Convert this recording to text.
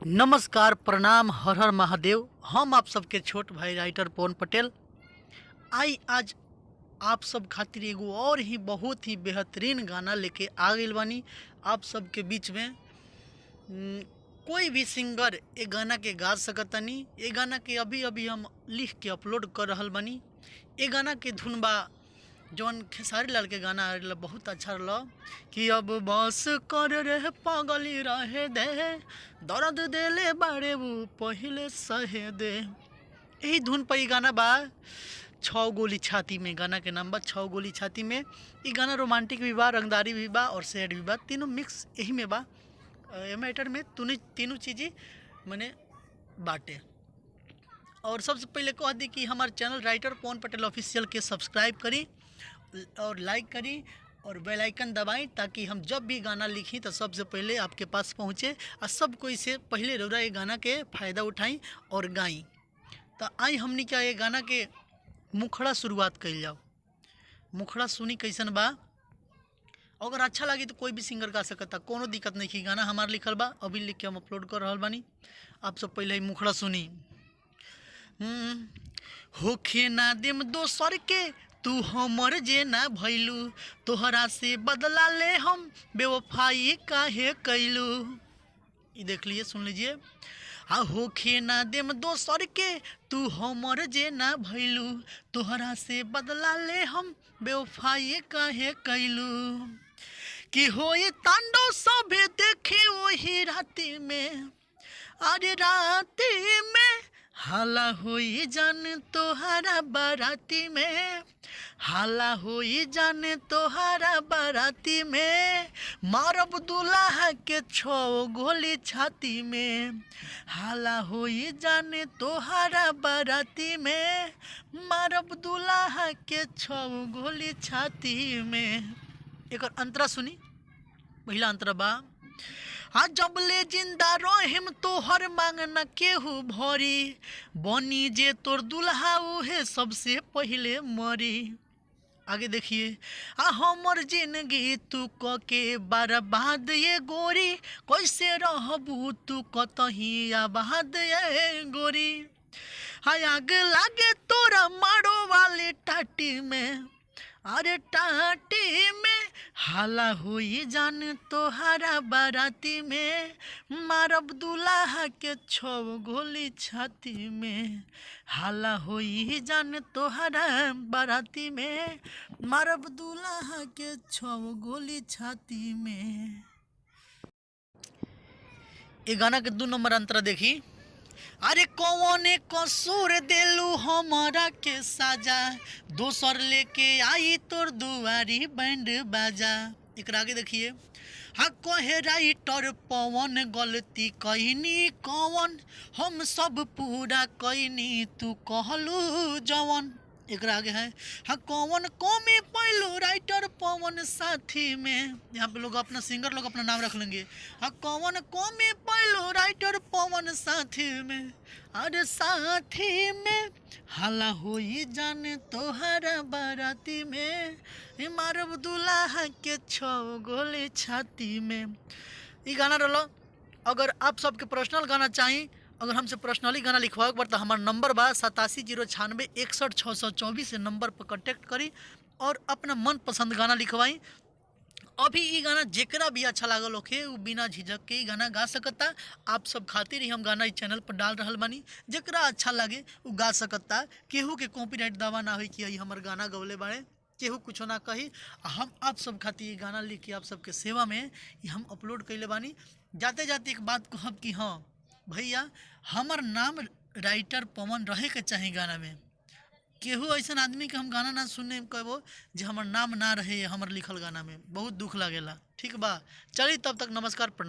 नमस्कार, प्रणाम, हर हर महादेव। हम आप सबके छोट भाई राइटर पवन पटेल आज आप सब खातिर एगो और ही बहुत ही बेहतरीन गाना लेके आ गइल बानी आप सबके बीच में। कोई भी सिंगर ए गाना के गा सकतनी। ए गाना के अभी अभी हम लिख के अपलोड कर रहल बानी। ए गाना के धुन बा जौन खेसारी लाल के गाना रहल, बहुत अच्छा रहल कि अब बस कर रहे पागली रहे दे, दर्द देले बारे वो पहले सहे दे। यही धुन पर गाना बा। 6 गोली छाती में गाना के नाम बा 6 गोली छाती में। ये गाना रोमांटिक भी बा, रंगदारी भी बा और सैड भी बा, तीनों मिक्स यही में बा। मैटर में तीनों चीज़ें मैंने बाटे। और सबसे पहले कह दी कि हमारे चैनल राइटर पवन पटेल ऑफिशियल के सब्सक्राइब करी और लाइक करी और बेल आइकन दबाएं, ताकि हम जब भी गाना लिखी तो सबसे पहले आपके पास पहुँचे और सब कोई से पहले रौरा ये गाना के फ़ायदा उठाई और गाई। तो आई हमने क्या ये गाना के मुखड़ा शुरुआत कल जाओ। मुखड़ा सुनी कैसन बा। अगर अच्छा लगी तो कोई भी सिंगर गा सकता, कोनो दिक्कत नहीं। गाना हमार लिखल बा, अभी लिख के हम अपलोड कर रहा बानी। आप सब पहले ही मुखड़ा सुनी। होखे ना देम दोसर के तू हमर जे ना भैलू, तोहरा से बदला ले हम बेवफाई काहे कैलू। ये देख लीजिए, सुन लीजिए। होखे ना देम दोसर के तू हमर जे ना भैलू, तोहरा से बदला ले हम बेवफाई काहे कैलू। कि होए तांडव सभे देखे वही राती में, अरे राती में हाला होई जाने तोहरा बाराती में, हाला होई जाने तोहरा बाराती में, मारब दुल्हा के 6 गोली छाती में, हाला होई जाने तोहरा बाराती में, मारब दुल्हा के 6 गोली छाती में। एक अंतरा सुनी। पहला अंतरा बा। जबले जिंदा रहिम तोहर मांग न केहू भरी, बनी जे तोर दुल्हा उहे सबसे पहले मरी। आगे देखिए। हमर जिंदगी तू क के बर्बाद ये गोरी, कैसे रहबू तू कतही आबाद ये गोरी। आग लागे तोरा मारो वाले टाटी में, अरे टाटी में हाला होई जान तोहरा बाराती में, मारब दुल्हा के 6 गोली छाती में, हाला होई जान तोहरा बाराती में, मारब दुल्हा के 6 गोली छाती में। ये गाना के 2 नंबर अंतरा देखी। अरे कौने कसूर देलू हमारा के साजा, दोसर लेके आई तोर दुआरी बैंड बाजा। एक आगे देखिए। कहे राइटर पवन गलती कैनी कौन, हम सब पूरा कैनी तू कहलू जवन। एक आगे है। कौन कौमी पैलू राइटर पवन साथी में। यहाँ पे लोग अपना सिंगर लोग अपना नाम रख लेंगे। कौन कौमी पैलू राइटर पवन साथी में, अरे साथी में हाला होई जाने तोहरा बाराती में, मारब दुल्हा के 6 गोली छाती में। ये गाना रहा। अगर आप सबके पर्सनल गाना चाहिए, अगर हमसे पर्सनली गाना लिखवाए पर तो हमारा नंबर बा 8709616624 से नंबर पर कांटेक्ट करी और अपना मनपसंद गाना लिखवाई। अभी ये गाना जेकरा भी अच्छा लागल होखे वो बिना झिझक के गाना गा सकता। आप सब खातिर ही हम गाना इस चैनल पर डाल रहल बानी। जेकरा अच्छा लगे वो गा सकता। केहू के कॉपीराइट दावा ना हो कि हमार गाना गवले बाड़े, केहू कुछ ना कही। हम आप सब खातिर ये गाना लिख के आप सबके सेवा में ये हम अपलोड कैले बानी। जाते जाते एक बात कहब कि हाँ भैया, हमार नाम राइटर पवन रहे के चाहे गाना में। केहू ऐसा आदमी के हम गाना ना सुनने कहबो जे हमार नाम ना रहे हमार लिखल गाना में, बहुत दुख लागेला। ठीक बा, चलिए तब तक नमस्कार।